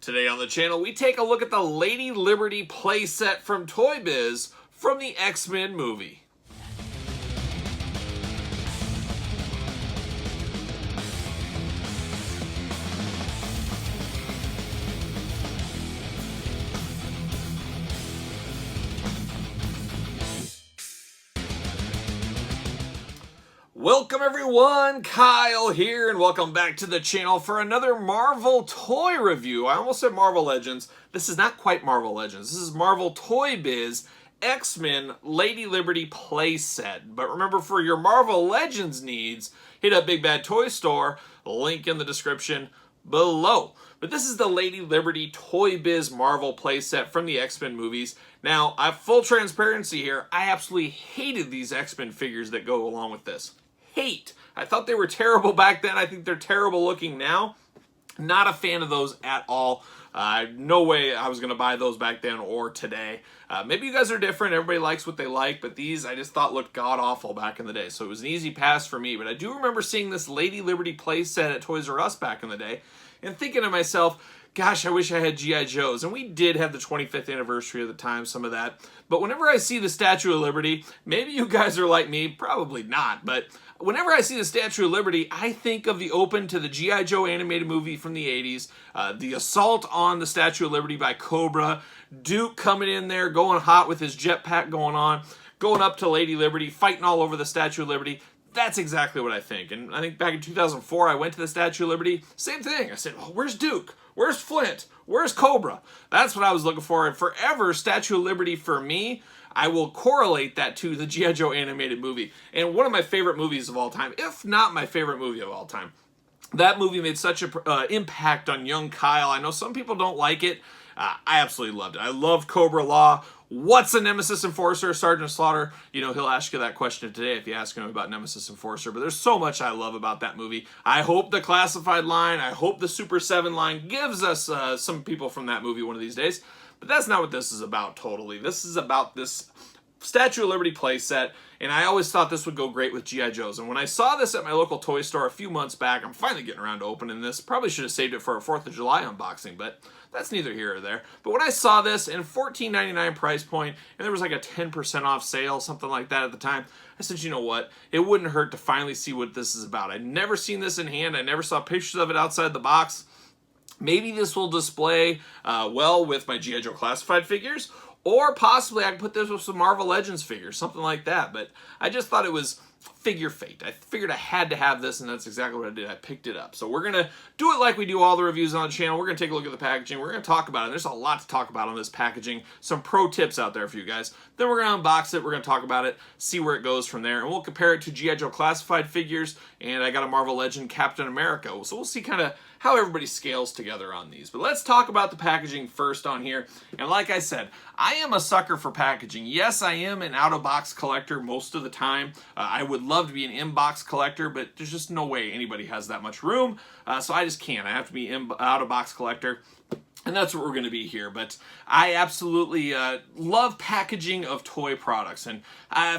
Today on the channel, we take a look at the Lady Liberty playset from Toybiz from the X-Men movie. Welcome everyone, Kyle here, and welcome back to the channel for another Marvel toy review. I almost said Marvel Legends. This is not quite Marvel Legends. This is Marvel Toybiz X-Men Lady Liberty playset. But remember, for your Marvel Legends needs, hit up Big Bad Toy Store, link in the description below. But this is the Lady Liberty Toybiz Marvel playset from the X-Men movies. Now, I have full transparency here. I absolutely hated these X-Men figures that go along with this. Hate. I thought they were terrible back then. I think they're terrible looking now. Not a fan of those at all. No way I was going to buy those back then or today. Maybe you guys are different. Everybody likes what they like, but these I just thought looked god-awful back in the day. So it was an easy pass for me. But I do remember seeing this Lady Liberty playset at Toys R Us back in the day and thinking to myself, gosh, I wish I had G.I. Joes. And we did have the 25th anniversary of the time, some of that. But whenever I see the Statue of Liberty, maybe you guys are like me, probably not, but whenever I see the Statue of Liberty, I think of the open to the G.I. Joe animated movie from the 80s, the assault on the Statue of Liberty by Cobra, Duke coming in there, going hot with his jetpack going on, going up to Lady Liberty, fighting all over the Statue of Liberty. That's exactly what I think. And I think back in 2004, I went to the Statue of Liberty. Same thing. I said, oh, where's Duke? Where's Flint? Where's Cobra? That's what I was looking for. And forever, Statue of Liberty for me, I will correlate that to the G.I. Joe animated movie. And one of my favorite movies of all time, if not my favorite movie of all time. That movie made such an impact on young Kyle. I know some people don't like it. I absolutely loved it. I loved Cobra Law. What's a Nemesis Enforcer? Sergeant Slaughter, you know, he'll ask you that question today if you ask him about Nemesis Enforcer. But there's so much I love about that movie. I hope the Classified line, I hope the Super 7 line gives us some people from that movie one of these days. But that's not what this is about totally. This is about this Statue of Liberty playset, and I always thought this would go great with G.I. Joes. And when I saw this at my local toy store a few months back, I'm finally getting around to opening this. Probably should have saved it for a 4th of July unboxing, but that's neither here or there. But when I saw this in $14.99 price point, and there was like a 10% off sale, something like that at the time, I said, you know what? It wouldn't hurt to finally see what this is about. I'd never seen this in hand. I never saw pictures of it outside the box. Maybe this will display well with my G.I. Joe Classified figures, or possibly I can put this with some Marvel Legends figures, something like that. But I just thought it was figure fate. I figured I had to have this, and that's exactly what I did. I picked it up. So we're going to do it like we do all the reviews on the channel. We're going to take a look at the packaging. We're going to talk about it. There's a lot to talk about on this packaging. Some pro tips out there for you guys. Then we're going to unbox it. We're going to talk about it, see where it goes from there. And we'll compare it to G.I. Joe Classified figures, and I got a Marvel Legend Captain America. So we'll see kind of how everybody scales together on these. But let's talk about the packaging first on here. And like I said, I am a sucker for packaging. Yes, I am an out-of-box collector most of the time. I would love to be an in-box collector, but there's just no way anybody has that much room. So I just can't. I have to be an out-of-box collector. And that's what we're going to be here. But I absolutely love packaging of toy products. And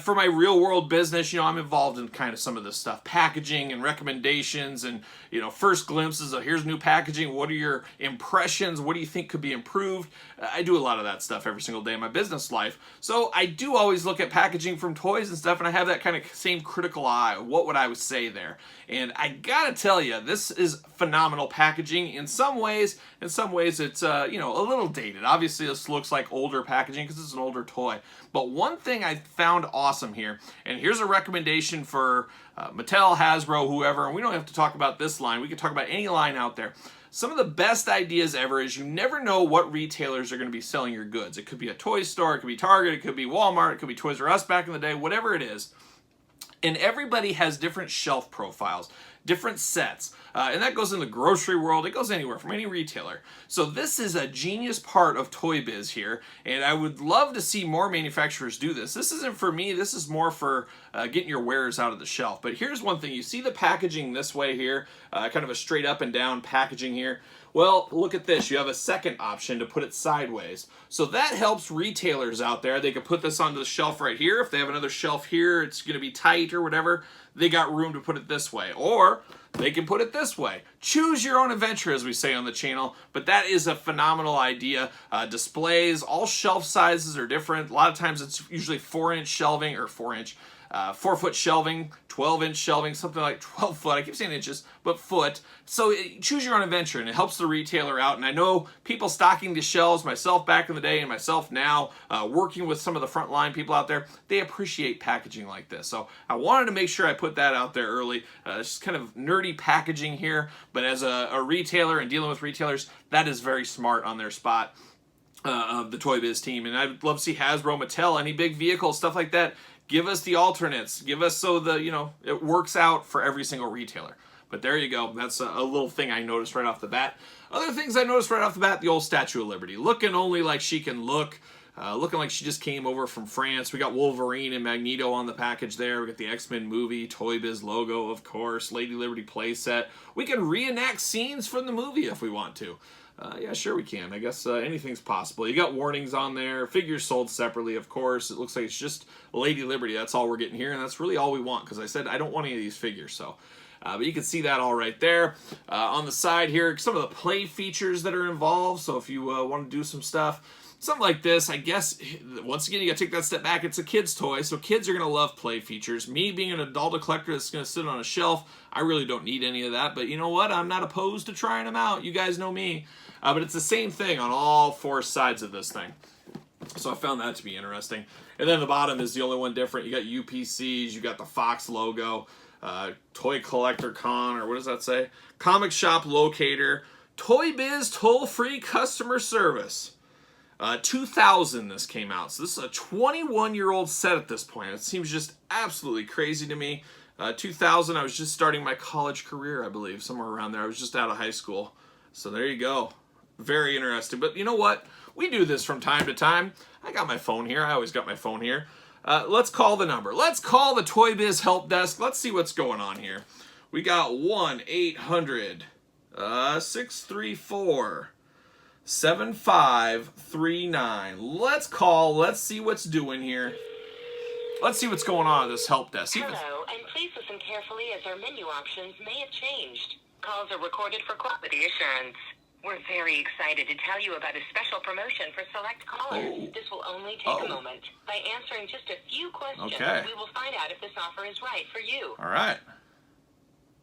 for my real world business, you know, I'm involved in kind of some of this stuff. Packaging and recommendations and, you know, first glimpses of here's new packaging. What are your impressions? What do you think could be improved? I do a lot of that stuff every single day in my business life. So I do always look at packaging from toys and stuff, and I have that kind of same critical eye. What would I say there? And I gotta tell you, this is phenomenal packaging in some ways. In some ways, it's you know, a little dated. Obviously, this looks like older packaging because it's an older toy. But one thing I found awesome here, and here's a recommendation for Mattel, Hasbro, whoever, and we don't have to talk about this line. We can talk about any line out there. Some of the best ideas ever is you never know what retailers are going to be selling your goods. It could be a toy store, it could be Target, it could be Walmart, it could be Toys R Us back in the day, whatever it is. And everybody has different shelf profiles, different sets. And that goes in the grocery world. It goes anywhere from any retailer. So this is a genius part of Toybiz here. And I would love to see more manufacturers do this. This isn't for me. This is more for getting your wares out of the shelf. But here's one thing. You see the packaging this way here, kind of a straight up and down packaging here. Well, look at this. You have a second option to put it sideways. So that helps retailers out there. They could put this onto the shelf right here. If they have another shelf here, it's going to be tight or whatever. They got room to put it this way. Or They can put it this way. Choose your own adventure, as we say on the channel, but that is a phenomenal idea. Displays, all shelf sizes are different. A lot of times it's usually 4-inch shelving, or 4-foot shelving, 12-inch shelving, something like 12 foot. I keep saying inches, but foot. So choose your own adventure, and it helps the retailer out. And I know people stocking the shelves, myself back in the day and myself now, working with some of the frontline people out there, they appreciate packaging like this. So I wanted to make sure I put that out there early. It's just kind of nerdy packaging here, but as a retailer and dealing with retailers, that is very smart on their spot. Of the Toybiz team. And I'd love to see Hasbro, Mattel, any big vehicles, stuff like that. Give us the alternates. Give us so it works out for every single retailer. But there you go. That's a little thing I noticed right off the bat. Other things I noticed right off the bat, the old Statue of Liberty. Looking only like she can look. Looking like she just came over from France. We got Wolverine and Magneto on the package there. We got the XMEN movie, Toybiz logo, of course, Lady Liberty playset. We can reenact scenes from the movie if we want to. Yeah, sure we can. I guess anything's possible. You got warnings on there. Figures sold separately, of course. It looks like it's just Lady Liberty. That's all we're getting here, and that's really all we want, because I said I don't want any of these figures. So, but you can see that all right there. On the side here, some of the play features that are involved. So if you want to do some stuff, something like this, I guess, once again, you got to take that step back. It's a kid's toy, so kids are going to love play features. Me being an adult collector that's going to sit on a shelf, I really don't need any of that. But you know what? I'm not opposed to trying them out. You guys know me. But it's the same thing on all 4 sides of this thing. So I found that to be interesting. And then the bottom is the only one different. You got UPCs, you got the Fox logo, Toy Collector Con, or what does that say? Comic Shop Locator, Toybiz toll-free customer service. 2000 this came out. So this is a 21-year-old set at this point. It seems just absolutely crazy to me. 2000, I was just starting my college career, I believe, somewhere around there. I was just out of high school. So there you go. Very interesting. But you know what? We do this from time to time. I got my phone here. I always got my phone here. Let's call the number. Let's call the Toybiz help desk. Let's see what's going on here. We got 1-800-634-7539. Let's call. Let's see what's doing here. Let's see what's going on at this help desk. Hello, and please listen carefully as our menu options may have changed. Calls are recorded for quality assurance. We're very excited to tell you about a special promotion for select callers. This will only take a moment. By answering just a few questions, we will find out if this offer is right for you. All right.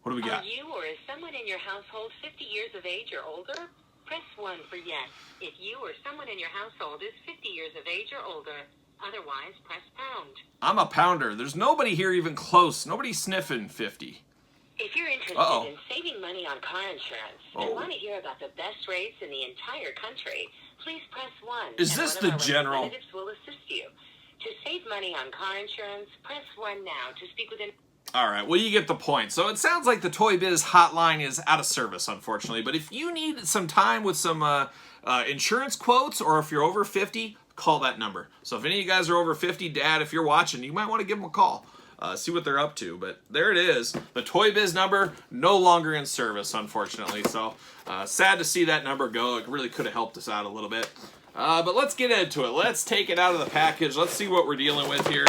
What do we got? Are you or is someone in your household 50 years of age or older? Press 1 for yes. If you or someone in your household is 50 years of age or older, otherwise press pound. I'm a pounder. There's nobody here even close. Nobody's sniffing 50. If you're interested in saving money on car insurance and want to hear about the best rates in the entire country, please press 1. Is this the general? Representatives will assist you. To save money on car insurance, press 1 now to speak with an... All right, well, you get the point. So it sounds like the Toybiz hotline is out of service, unfortunately. But if you need some time with some insurance quotes, or if you're over 50, call that number. So if any of you guys are over 50, Dad, if you're watching, you might want to give them a call. See what they're up to. But there it is. The Toybiz number, no longer in service, unfortunately. So sad to see that number go. It really could have helped us out a little bit. But let's get into it. Let's take it out of the package. Let's see what we're dealing with here.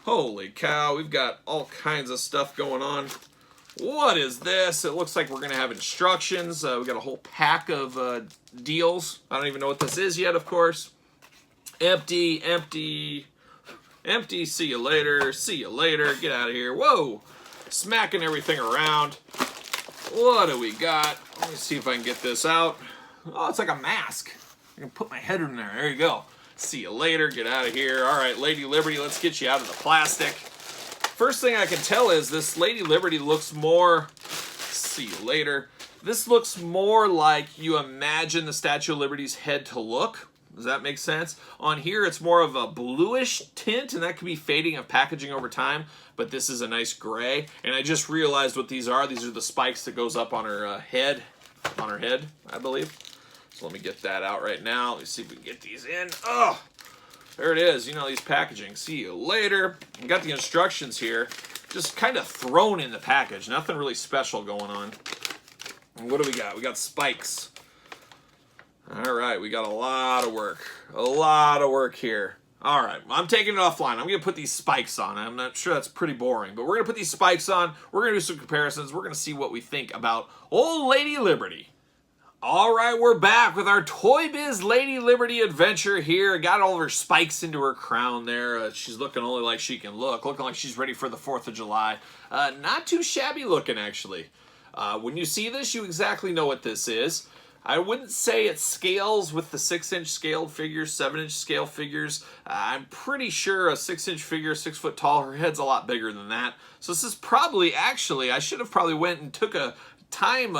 Holy cow, we've got all kinds of stuff going on. What is this? It looks like we're going to have instructions. We've got a whole pack of deals. I don't even know what this is yet, of course. Empty, empty, empty. See you later. See you later. Get out of here. Whoa. Smacking everything around. What do we got? Let me see if I can get this out. Oh, it's like a mask. I can put my head in there. There you go. See you later. Get out of here. All right, Lady Liberty, let's get you out of the plastic. First thing I can tell is this Lady Liberty looks more... See you later. This looks more like you imagine the Statue of Liberty's head to look. Does that make sense? On here, it's more of a bluish tint, and that could be fading of packaging over time, but this is a nice gray. And I just realized what these are. These are the spikes that goes up on her head. On her head, I believe. So let me get that out right now. Let's see if we can get these in. Oh, there it is. You know, these packaging. See you later. We got the instructions here. Just kind of thrown in the package. Nothing really special going on. And what do we got? We got spikes. All right, we got a lot of work. A lot of work here. All right, I'm taking it offline. I'm going to put these spikes on. I'm not sure that's pretty boring, but we're going to put these spikes on. We're going to do some comparisons. We're going to see what we think about Old Lady Liberty. All right, we're back with our Toybiz Lady Liberty adventure here. Got all of her spikes into her crown there. She's looking only like she can look. Looking like she's ready for the 4th of July. Not too shabby looking, actually. When you see this, you exactly know what this is. I wouldn't say it scales with the 6-inch scaled figures, 7-inch scale figures. I'm pretty sure a 6-inch figure, 6 foot tall, her head's a lot bigger than that. So this is probably, actually, I should have probably went and took a time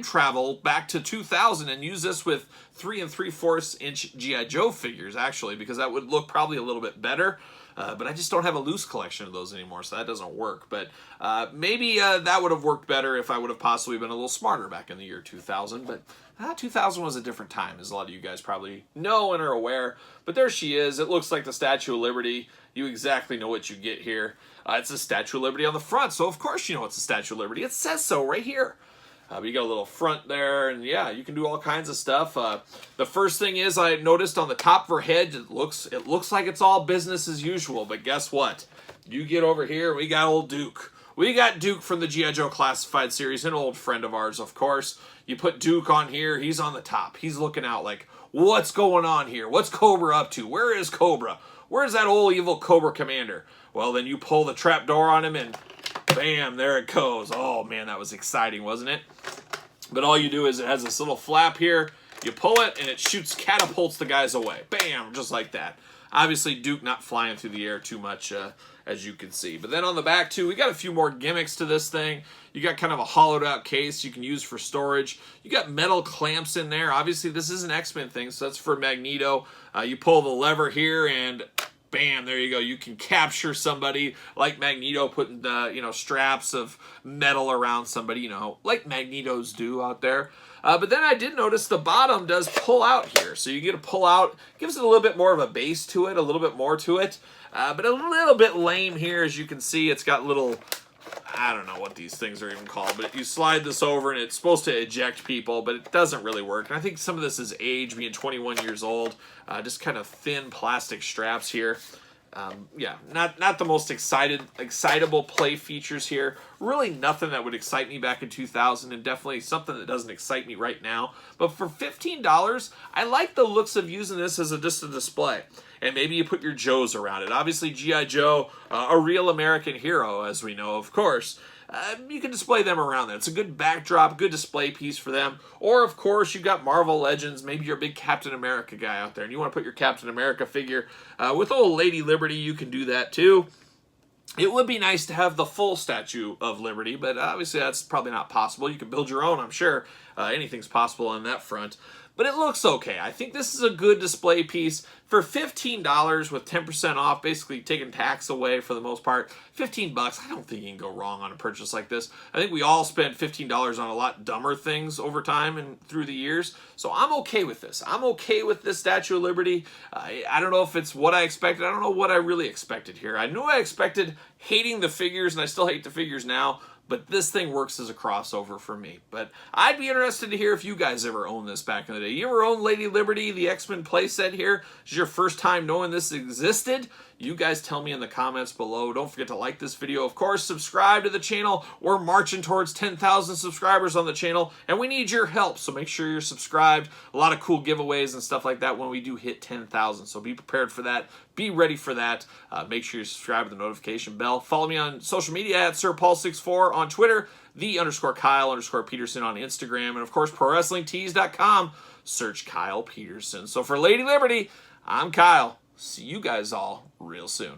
travel back to 2000 and used this with 3 3/4 inch G.I. Joe figures, actually, because that would look probably a little bit better. But I just don't have a loose collection of those anymore, so that doesn't work. But maybe that would have worked better if I would have possibly been a little smarter back in the year 2000. But 2000 was a different time, as a lot of you guys probably know and are aware. But there she is. It looks like the Statue of Liberty. You exactly know what you get here. It's the Statue of Liberty on the front, so of course you know it's the Statue of Liberty. It says so right here. But you got a little front there, and yeah, you can do all kinds of stuff. The first thing is, I noticed on the top of her head, it looks like it's all business as usual. But guess what? You get over here, we got old Duke. We got Duke from the G.I. Joe Classified series, an old friend of ours, of course. You put Duke on here, he's on the top. He's looking out like, what's going on here? What's Cobra up to? Where is Cobra? Where's that old evil Cobra commander? Well, then you pull the trap door on him and bam, there it goes. Oh man, that was exciting, wasn't it? But all you do is it has this little flap here. You pull it and it catapults the guys away. Bam, just like that. Obviously, Duke not flying through the air too much, as you can see. But then on the back, too, we got a few more gimmicks to this thing. You got kind of a hollowed-out case you can use for storage. You got metal clamps in there. Obviously, this is an X-Men thing, so that's for Magneto. You pull the lever here, and bam, there you go. You can capture somebody like Magneto, putting straps of metal around somebody, like Magnetos do out there. But then I did notice the bottom does pull out here. So you get to pull out, gives it a little bit more of a base to it, a little bit more to it. But a little bit lame here, as you can see. It's got little, I don't know what these things are even called, but you slide this over and it's supposed to eject people, but it doesn't really work. And I think some of this is age, being 21 years old. Just kind of thin plastic straps here. Yeah, not the most excitable play features here. Really nothing that would excite me back in 2000, and definitely something that doesn't excite me right now. But for $15, I like the looks of using this as just a display. And maybe you put your Joes around it. Obviously, G.I. Joe, a real American hero, as we know, of course. You can display them around there. It's a good backdrop, good display piece for them. Or, of course, you've got Marvel Legends. Maybe you're a big Captain America guy out there, and you want to put your Captain America figure. With old Lady Liberty, you can do that, too. It would be nice to have the full Statue of Liberty, but obviously that's probably not possible. You can build your own, I'm sure. Anything's possible on that front. But it looks okay. I think this is a good display piece. For $15 with 10% off, basically taking tax away for the most part, $15, I don't think you can go wrong on a purchase like this. I think we all spend $15 on a lot dumber things over time and through the years. So I'm okay with this. I'm okay with this Statue of Liberty. I don't know if it's what I expected. I don't know what I really expected here. I knew I expected hating the figures, and I still hate the figures now. But this thing works as a crossover for me. But I'd be interested to hear if you guys ever owned this back in the day. You ever owned Lady Liberty, the X-Men playset here? This is your first time knowing this existed? You guys tell me in the comments below. Don't forget to like this video. Of course, subscribe to the channel. We're marching towards 10,000 subscribers on the channel, and we need your help. So make sure you're subscribed. A lot of cool giveaways and stuff like that when we do hit 10,000. So be prepared for that. Be ready for that. Make sure you subscribe to the notification bell. Follow me on social media at SirPaul64 on Twitter, _Kyle_Peterson on Instagram, and of course, ProWrestlingTees.com. Search Kyle Peterson. So for Lady Liberty, I'm Kyle. See you guys all real soon.